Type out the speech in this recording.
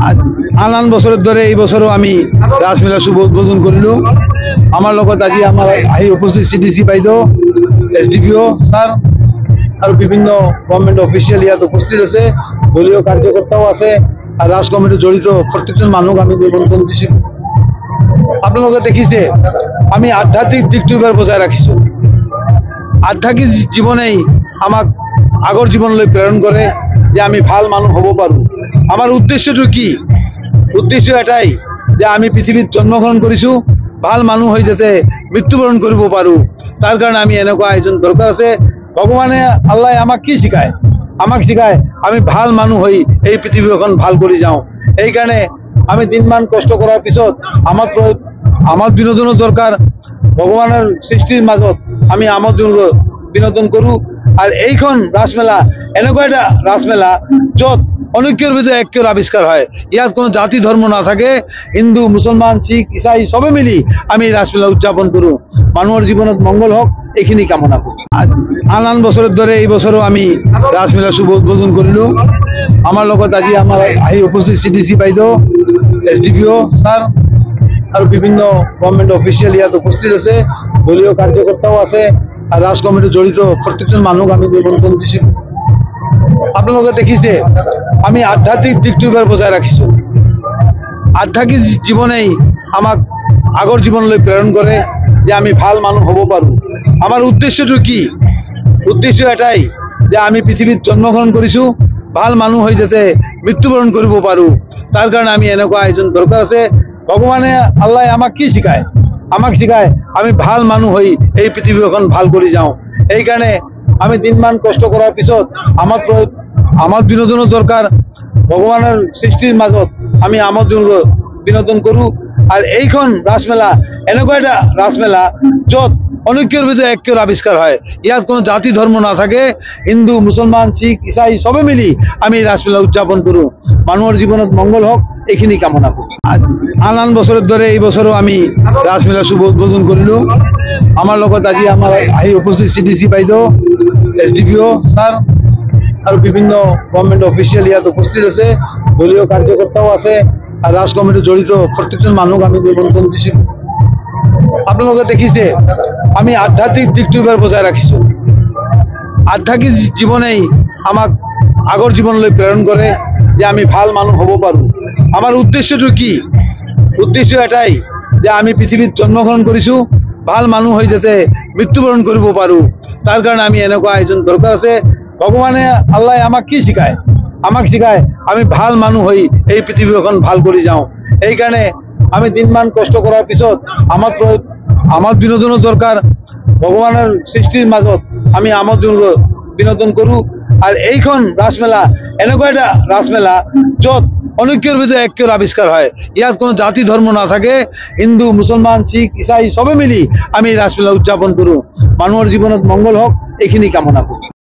আন বছরের ধরে এই বছরও আমি রাসমেলা শুভ উদ্বোধন করিল। আমার লগত আজি আমার আহি উপস্থিত সিডিসি বাইদেউ, এসডিপিও স্যার আর বিভিন্ন গভর্নমেন্ট অফিসিয়াল ইয়াত উপস্থিত আছে, দলীয় কার্যকর্তাও আছে আর রাজ কমিটি জড়িত প্রত্যেকজন মানুষ আমি নিমন্ত্রণ দিছিল। আপনালোকে দেখিছে আমি আধ্যাত্মিক দিকটো এবার বজায় রাখিছো। আধ্যাত্মিক জীবনেই আমাক আগৰ জীৱনলৈ প্ৰেৰণ কৰে যে আমি ভাল মানুহ হ'ব পাৰোঁ। আমাৰ উদ্দেশ্যটো কি? উদ্দেশ্য এটাই যে আমি পৃথিৱীত জন্মগ্ৰহণ কৰিছোঁ, ভাল মানুহ হৈ যাতে মৃত্যুবৰণ কৰিব পাৰোঁ। তাৰ কাৰণে আমি এনেকুৱা আয়োজন দৰকাৰ আছে। ভগৱানে আল্লাহ আমাক কি শিকায়? আমাক শিকায় আমি ভাল মানুহ হৈ এই পৃথিৱীখন ভাল কৰি যাওঁ। এইকাৰণে আমি দিনমান কষ্ট কৰাৰ পিছত আমাৰ বিনোদনৰ দৰকাৰ। ভগৱানৰ সৃষ্টিৰ মাজত আমি বিনোদন কৰোঁ। আৰ এইখন ৰাসমেলা এনেকুৱা এটা ৰাসমেলা য'ত অনৈক্যৰ ভিতৰত ঐক্যৰ আৱিষ্কাৰ হয়। ইয়াত কোনো জাতি ধৰ্ম নাথাকে। হিন্দু, মুছলমান, শিখ, ইছাই সবে মিলি আমি ৰাসমেলা উদযাপন কৰোঁ। মানুহৰ জীৱনত মংগল হওক এইখিনি কামনা কৰোঁ। আন বছরের ধরে এই বছরও আমি রাসমেলা শুভ উদ্বোধন করিল। আমার লগত আজি আমার আহি উপস্থিত সিডিসি বাইদেউ, এসডিপিও স্যার আর বিভিন্ন গভর্নমেন্ট অফিসিয়াল ইয়াত উপস্থিত আছে, দলীয় কার্যকর্তাও আছে আর রাজ কমিটি জড়িত প্রত্যেকজন মানুষ আমি নিমন্ত্রণ দিছিল। আপনালোকে দেখিছে আমি আধ্যাত্মিক দিকটো এবার বজায় রাখিছো। আধ্যাত্মিক জীবনেই আমাক আগৰ জীৱনলৈ প্ৰেৰণ কৰে যে আমি ভাল মানুহ হ'ব পাৰোঁ। আমাৰ উদ্দেশ্যটো কি? উদ্দেশ্য এটাই যে আমি পৃথিৱীত জন্মগ্ৰহণ কৰিছোঁ, ভাল মানুহ হৈ যাতে মৃত্যুবৰণ কৰিব পাৰোঁ। তাৰ কাৰণে আমি এনেকুৱা আয়োজন দৰকাৰ আছে। ভগৱানে আল্লাহ আমাক কি শিকায়? আমাক শিকায় আমি ভাল মানুহ হৈ এই পৃথিৱীখন ভাল কৰি যাওঁ। এইকাৰণে আমি দিনমান কষ্ট কৰাৰ পিছত আমাৰ বিনোদনৰ দৰকাৰ। ভগৱানৰ সৃষ্টিৰ মাজত আমি বিনোদন কৰোঁ। আৰ এইখন ৰাসমেলা এনেকুৱা এটা ৰাসমেলা য'ত অনৈক্যৰ ভিতৰত ঐক্যৰ আৱিষ্কাৰ হয়। ইয়াত কোনো জাতি ধৰ্ম নাথাকে। হিন্দু, মুছলমান, শিখ, ইছাই সবে মিলি আমি ৰাসমেলা উদযাপন কৰোঁ। মানুহৰ জীৱনত মংগল হওক এইখিনি কামনা কৰোঁ। আন বছরের ধরে এই বছরও আমি রাসমেলা শুভ উদ্বোধন করিল। আমার লগত আজি আমার আহি উপস্থিত সিডিসি বাইদেউ, এসডিপিও স্যার আর বিভিন্ন গভর্নমেন্ট অফিসিয়াল ইয়াত উপস্থিত আছে, দলীয় কার্যকর্তাও আছে আর রাজ কমিটি জড়িত প্রত্যেকজন মানুষ আমি নিমন্ত্রণ দিছিল। আপনালোকে দেখিছে আমি আধ্যাত্মিক দিকটো এবার বজায় রাখিছো। আধ্যাত্মিক জীবনেই আমাক আগৰ জীৱনলৈ প্ৰেৰণ কৰে যে আমি ভাল মানুহ হ'ব পাৰোঁ। আমাৰ উদ্দেশ্যটো কি? উদ্দেশ্য এটাই যে আমি পৃথিৱীত জন্মগ্ৰহণ কৰিছোঁ, ভাল মানুহ হৈ যাতে মৃত্যুবৰণ কৰিব পাৰোঁ। তাৰ কাৰণে আমি এনেকুৱা আয়োজন দৰকাৰ আছে। ভগৱানে আল্লাহ আমাক কি শিকায়? আমাক শিকায় আমি ভাল মানুহ হৈ এই পৃথিৱীখন ভাল কৰি যাওঁ। এইকাৰণে আমি দিনমান কষ্ট কৰাৰ পিছত আমাৰ বিনোদনৰ দৰকাৰ। ভগৱানৰ সৃষ্টিৰ মাজত আমি বিনোদন কৰোঁ। আৰ এইখন ৰাসমেলা এনেকুৱা এটা ৰাসমেলা য'ত অনৈক্যৰ ভিতৰত ঐক্যৰ আৱিষ্কাৰ হয়। ইয়াত কোনো জাতি ধৰ্ম নাথাকে। হিন্দু, মুছলমান, শিখ, ইছাই সবে মিলি আমি ৰাসমেলা উদযাপন কৰোঁ। মানুহৰ জীৱনত মংগল হওক এইখিনি কামনা কৰোঁ।